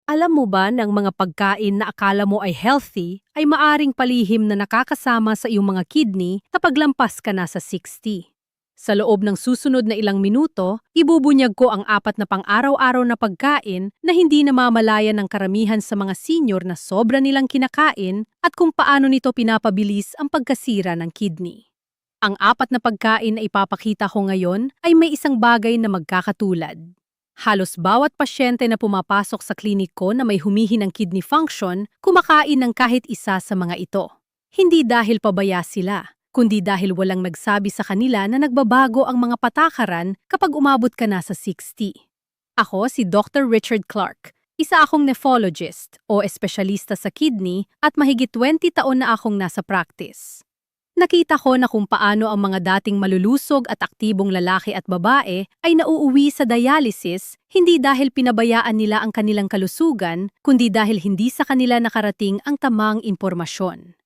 Alam mo ba ng mga pagkain na akala mo ay healthy ay maaring palihim na nakakasama sa iyong mga kidney kapag lampas ka na sa 60? Sa loob ng susunod na ilang minuto, ibubunyag ko ang apat na pang-araw-araw na pagkain na hindi namamalayan ng karamihan sa mga senior na sobra nilang kinakain at kung paano nito pinapabilis ang pagkasira ng kidney. Ang apat na pagkain na ipapakita ko ngayon ay may isang bagay na magkakatulad. Halos bawat pasyente na pumapasok sa klinik ko na may humihinang kidney function, kumakain ng kahit isa sa mga ito. Hindi dahil pabaya sila, kundi dahil walang nagsabi sa kanila na nagbabago ang mga patakaran kapag umabot ka na sa 60. Ako si Dr. Richard Clark, isa akong nephrologist o espesyalista sa kidney at mahigit 20 taon na akong nasa practice. Nakita ko na kung paano ang mga dating malulusog at aktibong lalaki at babae ay nauuwi sa dialysis hindi dahil pinabayaan nila ang kanilang kalusugan, kundi dahil hindi sa kanila nakarating ang tamang impormasyon.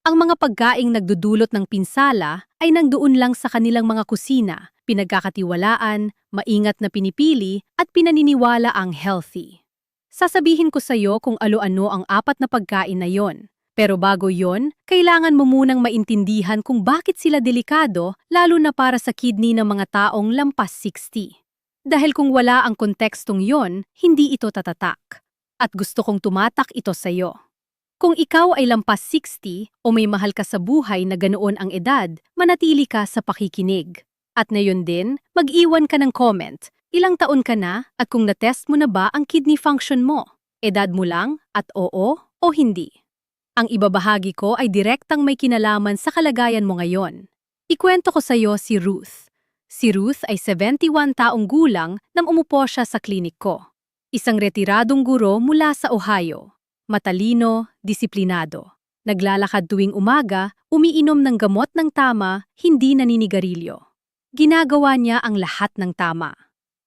Ang mga pagkaing nagdudulot ng pinsala ay nangdoon lang sa kanilang mga kusina, pinagkakatiwalaan, maingat na pinipili at pinaniniwala ang healthy. Sasabihin ko sa iyo kung ano-ano ang apat na pagkain na yon. Pero bago yon, kailangan mo munang maintindihan kung bakit sila delikado lalo na para sa kidney ng mga taong lampas 60. Dahil kung wala ang kontekstong yon, hindi ito tatatak. At gusto kong tumatak ito sa iyo. Kung ikaw ay lampas 60 o may mahal ka sa buhay na ganoon ang edad, manatili ka sa pakikinig. At ngayon din, mag-iwan ka ng comment. Ilang taon ka na at kung na-test mo na ba ang kidney function mo? Edad mo lang at oo o hindi? Ang ibabahagi ko ay direktang may kinalaman sa kalagayan mo ngayon. Ikwento ko sa iyo si Ruth. Si Ruth ay 71 taong gulang nang umupo siya sa klinik ko. Isang retiradong guro mula sa Ohio. Matalino, disiplinado. Naglalakad tuwing umaga, umiinom ng gamot ng tama, hindi naninigarilyo. Ginagawa niya ang lahat ng tama.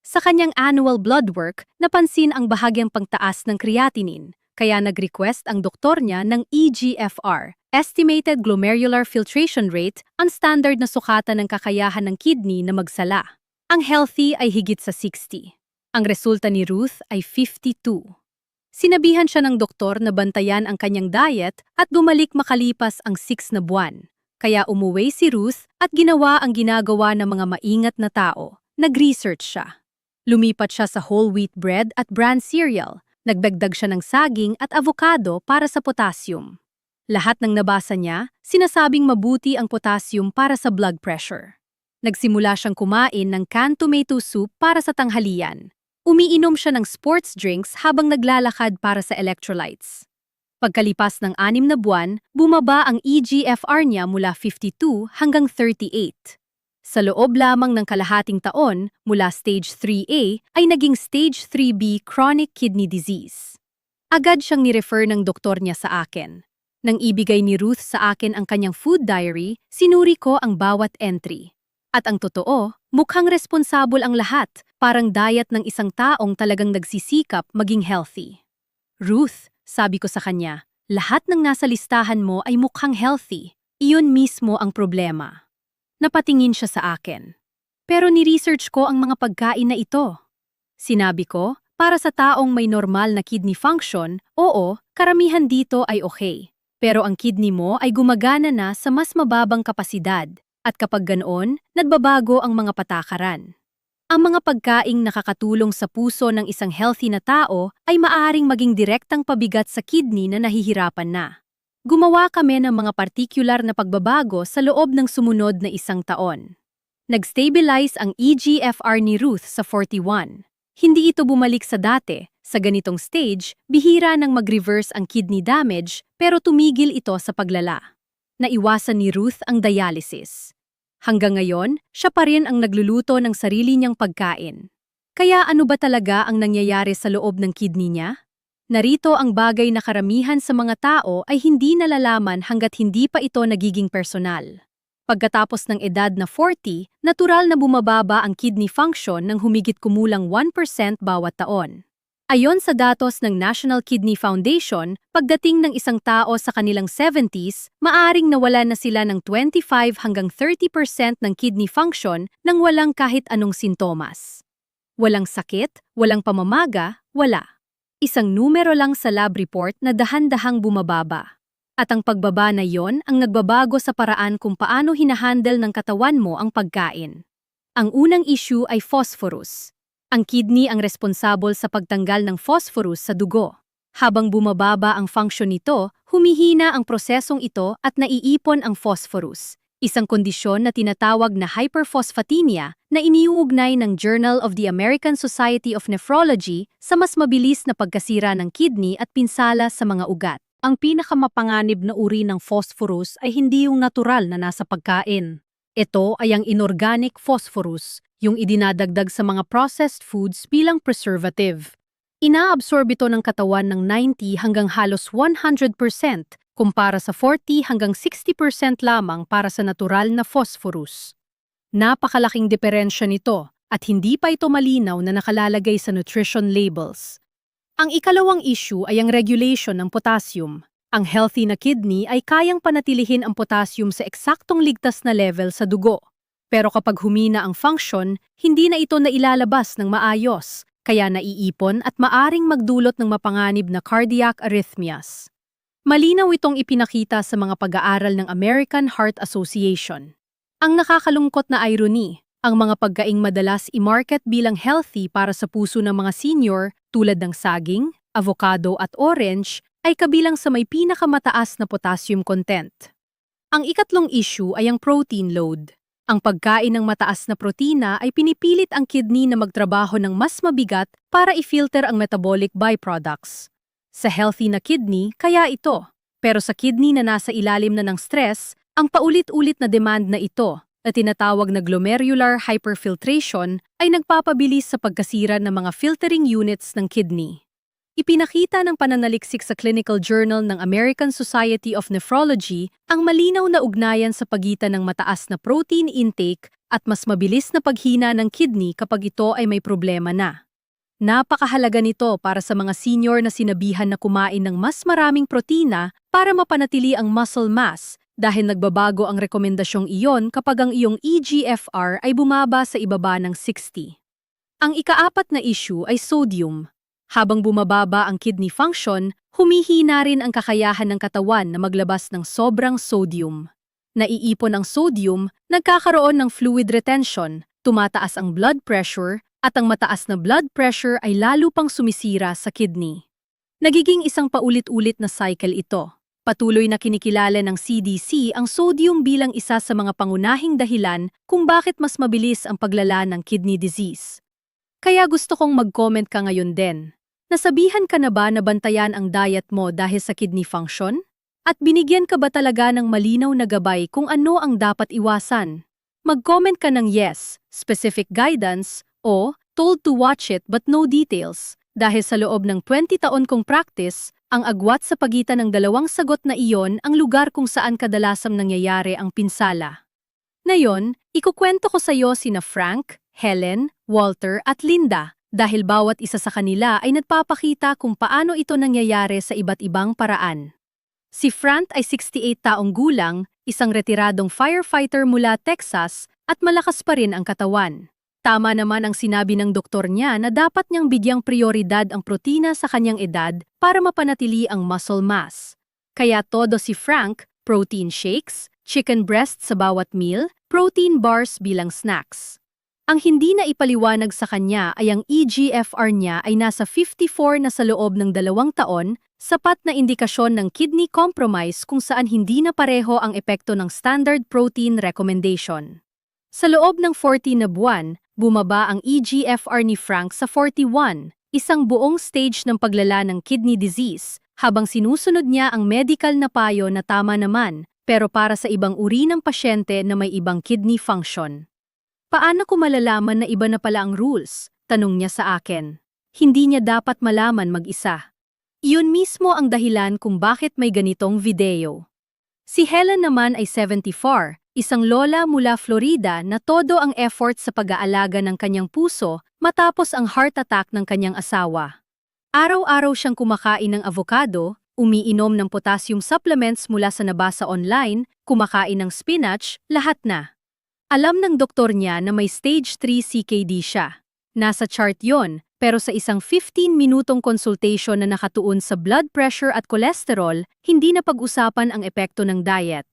Sa kanyang annual blood work, napansin ang bahagyang pagtaas ng creatinine. Kaya nag-request ang doktor niya ng eGFR, Estimated Glomerular Filtration Rate, ang standard na sukatan ng kakayahan ng kidney na magsala. Ang healthy ay higit sa 60. Ang resulta ni Ruth ay 52. Sinabihan siya ng doktor na bantayan ang kanyang diet at bumalik makalipas ang 6 na buwan. Kaya umuwi si Ruth at ginawa ang ginagawa ng mga maingat na tao. Nag-research siya. Lumipat siya sa whole wheat bread at bran cereal. Nagdagdag siya ng saging at avocado para sa potassium. Lahat ng nabasa niya, sinasabing mabuti ang potassium para sa blood pressure. Nagsimula siyang kumain ng canned tomato soup para sa tanghalian. Umiinom siya ng sports drinks habang naglalakad para sa electrolytes. Pagkalipas ng 6 na buwan, bumaba ang eGFR niya mula 52 hanggang 38. Sa loob lamang ng kalahating taon, mula stage 3A ay naging stage 3B chronic kidney disease. Agad siyang nirefer ng doktor niya sa akin. Nang ibigay ni Ruth sa akin ang kanyang food diary, sinuri ko ang bawat entry. At ang totoo, mukhang responsable ang lahat, parang diet ng isang taong talagang nagsisikap maging healthy. Ruth, sabi ko sa kanya, lahat ng nasa listahan mo ay mukhang healthy. Iyon mismo ang problema. Napatingin siya sa akin. Pero ni-research ko ang mga pagkain na ito. Sinabi ko, para sa taong may normal na kidney function, oo, karamihan dito ay okay. Pero ang kidney mo ay gumagana na sa mas mababang kapasidad. At kapag ganoon, nagbabago ang mga patakaran. Ang mga pagkaing nakakatulong sa puso ng isang healthy na tao ay maaaring maging direktang pabigat sa kidney na nahihirapan na. Gumawa kami ng mga partikular na pagbabago sa loob ng sumunod na 1 taon. Nag-stabilize ang eGFR ni Ruth sa 41. Hindi ito bumalik sa dati. Sa ganitong stage, bihira nang mag-reverse ang kidney damage pero tumigil ito sa paglala. Naiwasan ni Ruth ang dialysis. Hanggang ngayon, siya pa rin ang nagluluto ng sarili niyang pagkain. Kaya ano ba talaga ang nangyayari sa loob ng kidney niya? Narito ang bagay na karamihan sa mga tao ay hindi nalalaman hanggat hindi pa ito nagiging personal. Pagkatapos ng edad na 40, natural na bumababa ang kidney function ng humigit kumulang 1% bawat taon. Ayon sa datos ng National Kidney Foundation, pagdating ng isang tao sa kanilang 70s, maaring nawalan na sila ng 25 hanggang 30% ng kidney function nang walang kahit anong sintomas. Walang sakit, walang pamamaga, wala. Isang numero lang sa lab report na dahan-dahang bumababa. At ang pagbaba na yon ang nagbabago sa paraan kung paano hinahandle ng katawan mo ang pagkain. Ang unang issue ay phosphorus. Ang kidney ang responsable sa pagtanggal ng phosphorus sa dugo. Habang bumababa ang function nito, humihina ang prosesong ito at naiipon ang phosphorus. Isang kondisyon na tinatawag na hyperphosphatemia na iniuugnay ng Journal of the American Society of Nephrology sa mas mabilis na pagkasira ng kidney at pinsala sa mga ugat. Ang pinakamapanganib na uri ng phosphorus ay hindi yung natural na nasa pagkain. Ito ay ang inorganic phosphorus, yung idinadagdag sa mga processed foods bilang preservative. Inaabsorb ito ng katawan ng 90 hanggang halos 100% kumpara sa 40 hanggang 60% lamang para sa natural na phosphorus. Napakalaking diferensya nito at hindi pa ito malinaw na nakalalagay sa nutrition labels. Ang ikalawang issue ay ang regulation ng potassium. Ang healthy na kidney ay kayang panatilihin ang potassium sa eksaktong ligtas na level sa dugo. Pero kapag humina ang function, hindi na ito nailalabas ng maayos, kaya naiipon at maaring magdulot ng mapanganib na cardiac arrhythmias. Malinaw itong ipinakita sa mga pag-aaral ng American Heart Association. Ang nakakalungkot na irony, ang mga pagkaing madalas i-market bilang healthy para sa puso ng mga senior tulad ng saging, avocado at orange ay kabilang sa may pinakamataas na potassium content. Ang ikatlong issue ay ang protein load. Ang pagkain ng mataas na protina ay pinipilit ang kidney na magtrabaho ng mas mabigat para i-filter ang metabolic byproducts. Sa healthy na kidney, kaya ito. Pero sa kidney na nasa ilalim na ng stress, ang paulit-ulit na demand na ito, na tinatawag na glomerular hyperfiltration, ay nagpapabilis sa pagkasira ng mga filtering units ng kidney. Ipinakita ng pananaliksik sa Clinical Journal ng American Society of Nephrology ang malinaw na ugnayan sa pagitan ng mataas na protein intake at mas mabilis na paghina ng kidney kapag ito ay may problema na. Napakahalaga nito para sa mga senior na sinabihan na kumain ng mas maraming protina para mapanatili ang muscle mass dahil nagbabago ang rekomendasyong iyon kapag ang iyong eGFR ay bumaba sa ibaba ng 60. Ang ikaapat na issue ay sodium. Habang bumababa ang kidney function, humihina rin ang kakayahan ng katawan na maglabas ng sobrang sodium. Naiipon ang sodium, nagkakaroon ng fluid retention, tumataas ang blood pressure, at ang mataas na blood pressure ay lalo pang sumisira sa kidney. Nagiging isang paulit-ulit na cycle ito. Patuloy na kinikilala ng CDC ang sodium bilang isa sa mga pangunahing dahilan kung bakit mas mabilis ang paglala ng kidney disease. Kaya gusto kong mag-comment ka ngayon din. Nasabihan ka na ba na bantayan ang diet mo dahil sa kidney function? At binigyan ka ba talaga ng malinaw na gabay kung ano ang dapat iwasan? Mag-comment ka ng yes, specific guidance, o told to watch it but no details. Dahil sa loob ng 20 taon kong practice, ang agwat sa pagitan ng dalawang sagot na iyon ang lugar kung saan kadalasang nangyayari ang pinsala. Ngayon, ikukwento ko sa iyo sina Frank, Helen, Walter at Linda. Dahil bawat isa sa kanila ay nagpapakita kung paano ito nangyayari sa iba't ibang paraan. Si Frank ay 68 taong gulang, isang retiradong firefighter mula Texas at malakas pa rin ang katawan. Tama naman ang sinabi ng doktor niya na dapat niyang bigyang prioridad ang protina sa kanyang edad para mapanatili ang muscle mass. Kaya todo si Frank, protein shakes, chicken breast sa bawat meal, protein bars bilang snacks. Ang hindi na ipaliwanag sa kanya ay ang eGFR niya ay nasa 54 na sa loob ng 2 taon, sapat na indikasyon ng kidney compromise kung saan hindi na pareho ang epekto ng standard protein recommendation. Sa loob ng 40 na buwan, bumaba ang eGFR ni Frank sa 41, isang buong stage ng paglala ng kidney disease, habang sinusunod niya ang medical na payo na tama naman, pero para sa ibang uri ng pasyente na may ibang kidney function. Paano ko malalaman na iba na pala ang rules? Tanong niya sa akin. Hindi niya dapat malaman mag-isa. Iyon mismo ang dahilan kung bakit may ganitong video. Si Helen naman ay 74, isang lola mula Florida na todo ang effort sa pag-aalaga ng kanyang puso matapos ang heart attack ng kanyang asawa. Araw-araw siyang kumakain ng avocado, umiinom ng potassium supplements mula sa nabasa online, kumakain ng spinach, lahat na. Alam ng doktor niya na may stage 3 CKD siya. Nasa chart yon, Pero sa isang 15-minutong consultation na nakatuon sa blood pressure at cholesterol, hindi na pag-usapan ang epekto ng diet.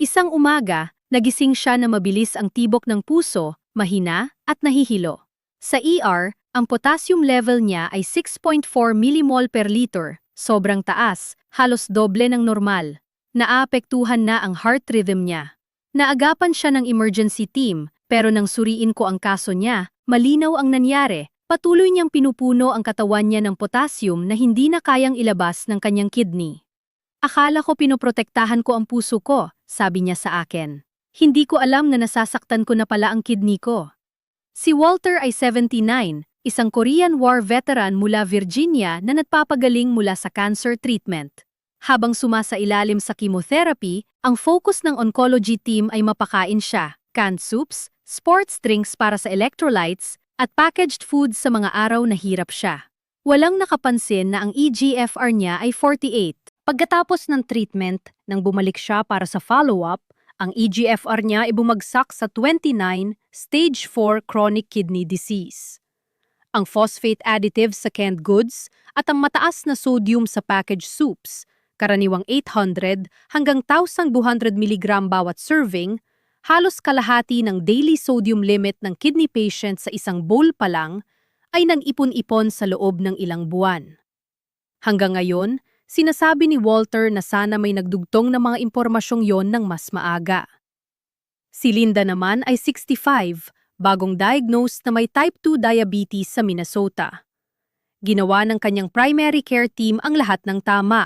Isang umaga, nagising siya na mabilis ang tibok ng puso, mahina at nahihilo. Sa ER, ang potassium level niya ay 6.4 millimol per liter, sobrang taas, halos doble ng normal. Naapektuhan na ang heart rhythm niya. Naagapan siya ng emergency team, pero nang suriin ko ang kaso niya, malinaw ang nangyari. Patuloy niyang pinupuno ang katawan niya ng potassium na hindi na kayang ilabas ng kanyang kidney. Akala ko pinoprotektahan ko ang puso ko, sabi niya sa akin. Hindi ko alam na nasasaktan ko na pala ang kidney ko. Si Walter ay 79, isang Korean War veteran mula Virginia na nagpapagaling mula sa cancer treatment. Habang sumasailalim sa chemotherapy, ang focus ng oncology team ay mapakain siya, canned soups, sports drinks para sa electrolytes, at packaged foods sa mga araw na hirap siya. Walang nakapansin na ang eGFR niya ay 48. Pagkatapos ng treatment, nang bumalik siya para sa follow-up, ang eGFR niya ay bumagsak sa 29, stage 4 chronic kidney disease. Ang phosphate additives sa canned goods at ang mataas na sodium sa packaged soups, karaniwang 800 hanggang 1,200 mg bawat serving, halos kalahati ng daily sodium limit ng kidney patient sa isang bowl pa lang ay nag-ipon-ipon sa loob ng ilang buwan. Hanggang ngayon, sinasabi ni Walter na sana may nagdugtong na mga impormasyong yon ng mas maaga. Si Linda naman ay 65, bagong diagnosed na may type 2 diabetes sa Minnesota. Ginawa ng kanyang primary care team ang lahat ng tama.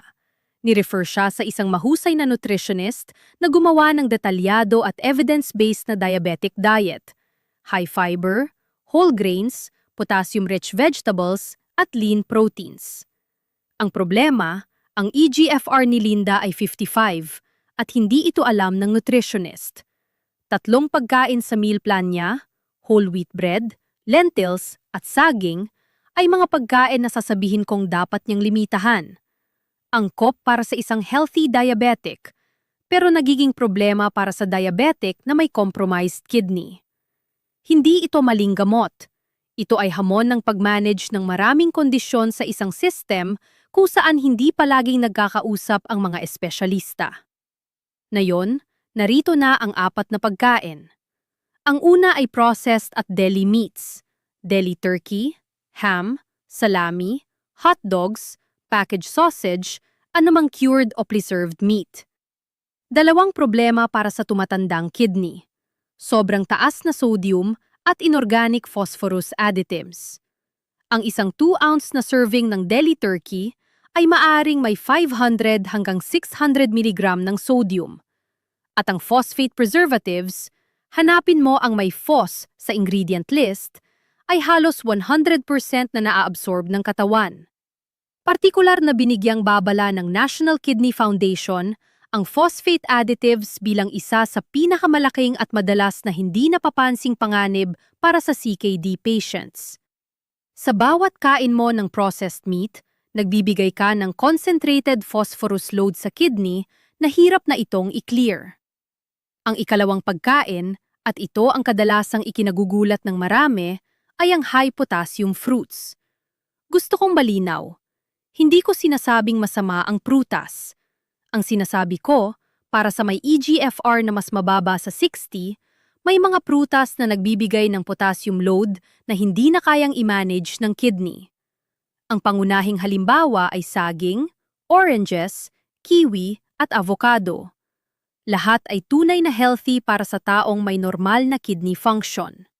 Ni-refer siya sa isang mahusay na nutritionist na gumawa ng detalyado at evidence-based na diabetic diet. High fiber, whole grains, potassium-rich vegetables, at lean proteins. Ang problema, ang eGFR ni Linda ay 55 at hindi ito alam ng nutritionist. 3 pagkain sa meal plan niya, whole wheat bread, lentils, at saging, ay mga pagkain na sasabihin kong dapat niyang limitahan. Angkop para sa isang healthy diabetic, pero nagiging problema para sa diabetic na may compromised kidney. Hindi ito maling gamot. Ito ay hamon ng pag-manage ng maraming kondisyon sa isang system kung saan hindi palaging nagkakausap ang mga espesyalista. Ngayon, narito na ang 4 na pagkain. Ang una ay processed at deli meats, deli turkey, ham, salami, hot dogs, packaged sausage, anumang cured o preserved meat. 2 problema para sa tumatandang kidney. Sobrang taas na sodium at inorganic phosphorus additives. Ang isang 2-ounce na serving ng deli turkey ay maaring may 500 hanggang 600 mg ng sodium. At ang phosphate preservatives, hanapin mo ang may phos sa ingredient list, ay halos 100% na naaabsorb ng katawan. Partikular na binigyang babala ng National Kidney Foundation ang phosphate additives bilang isa sa pinakamalaking at madalas na hindi napapansing panganib para sa CKD patients. Sa bawat kain mo ng processed meat, nagbibigay ka ng concentrated phosphorus load sa kidney na hirap na itong i-clear. Ang ikalawang pagkain, at ito ang kadalasang ikinagugulat ng marami, ay ang high potassium fruits. Gusto kong malinaw. Hindi ko sinasabing masama ang prutas. Ang sinasabi ko, para sa may eGFR na mas mababa sa 60, may mga prutas na nagbibigay ng potassium load na hindi na kayang i-manage ng kidney. Ang pangunahing halimbawa ay saging, oranges, kiwi at avocado. Lahat ay tunay na healthy para sa taong may normal na kidney function.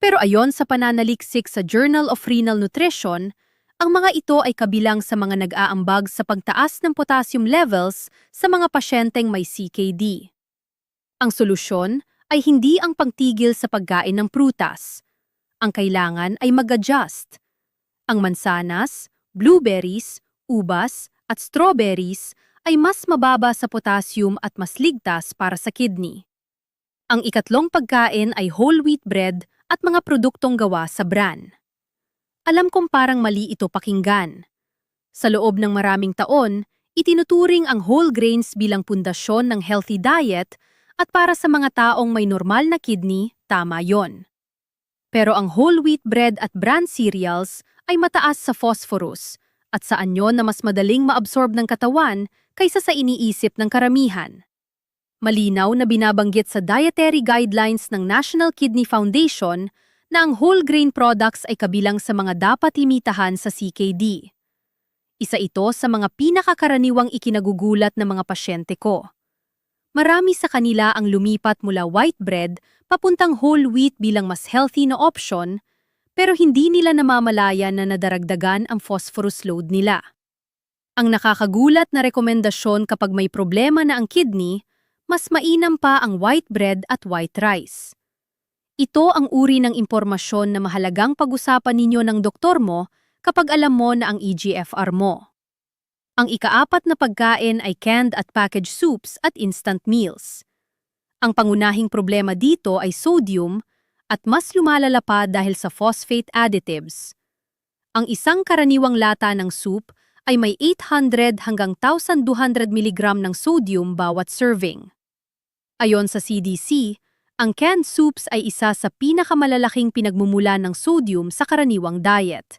Pero ayon sa pananaliksik sa Journal of Renal Nutrition, ang mga ito ay kabilang sa mga nag-aambag sa pagtaas ng potassium levels sa mga pasyenteng may CKD. Ang solusyon ay hindi ang pagtigil sa pagkain ng prutas. Ang kailangan ay mag-adjust. Ang mansanas, blueberries, ubas, at strawberries ay mas mababa sa potassium at mas ligtas para sa kidney. Ang ikatlong pagkain ay whole wheat bread at mga produktong gawa sa bran. Alam kong parang mali ito pakinggan. Sa loob ng maraming taon, itinuturing ang whole grains bilang pundasyon ng healthy diet at para sa mga taong may normal na kidney, tama yon. Pero ang whole wheat bread at bran cereals ay mataas sa phosphorus at sa anyo na mas madaling maabsorb ng katawan kaysa sa iniisip ng karamihan. Malinaw na binabanggit sa dietary guidelines ng National Kidney Foundation na ang whole grain products ay kabilang sa mga dapat limitahan sa CKD. Isa ito sa mga pinakakaraniwang ikinagugulat ng mga pasyente ko. Marami sa kanila ang lumipat mula white bread papuntang whole wheat bilang mas healthy na option, pero hindi nila namamalayan na nadaragdagan ang phosphorus load nila. Ang nakakagulat na rekomendasyon kapag may problema na ang kidney, mas mainam pa ang white bread at white rice. Ito ang uri ng impormasyon na mahalagang pag-usapan ninyo ng doktor mo kapag alam mo na ang EGFR mo. Ang ikaapat na pagkain ay canned at packaged soups at instant meals. Ang pangunahing problema dito ay sodium at mas lumalala pa dahil sa phosphate additives. Ang isang karaniwang lata ng soup ay may 800 hanggang 1,200 mg ng sodium bawat serving. Ayon sa CDC, ang canned soups ay isa sa pinakamalalaking pinagmumula ng sodium sa karaniwang diet.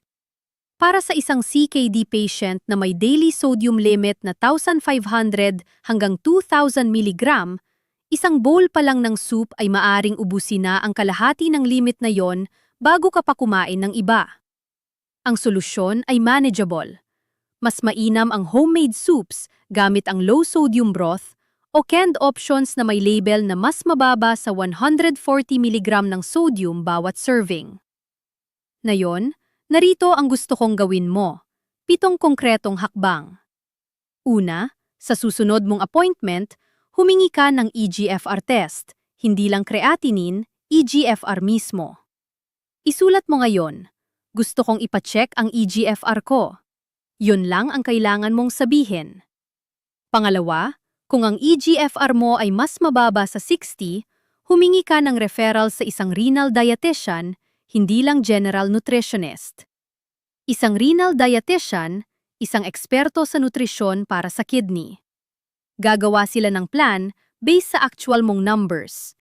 Para sa isang CKD patient na may daily sodium limit na 1,500 hanggang 2,000 mg, isang bowl pa lang ng soup ay maaring ubusin na ang kalahati ng limit na yon bago ka pa kumain ng iba. Ang solusyon ay manageable. Mas mainam ang homemade soups gamit ang low-sodium broth o canned options na may label na mas mababa sa 140 mg ng sodium bawat serving. Ngayon, narito ang gusto kong gawin mo. 7 konkretong hakbang. Una, sa susunod mong appointment, humingi ka ng EGFR test, hindi lang creatinine, EGFR mismo. Isulat mo ngayon, gusto kong ipacheck ang EGFR ko. Yun lang ang kailangan mong sabihin. Pangalawa, kung ang EGFR mo ay mas mababa sa 60, humingi ka ng referral sa isang renal dietitian, hindi lang general nutritionist. Isang renal dietitian, isang eksperto sa nutrisyon para sa kidney. Gagawa sila ng plan based sa actual mong numbers,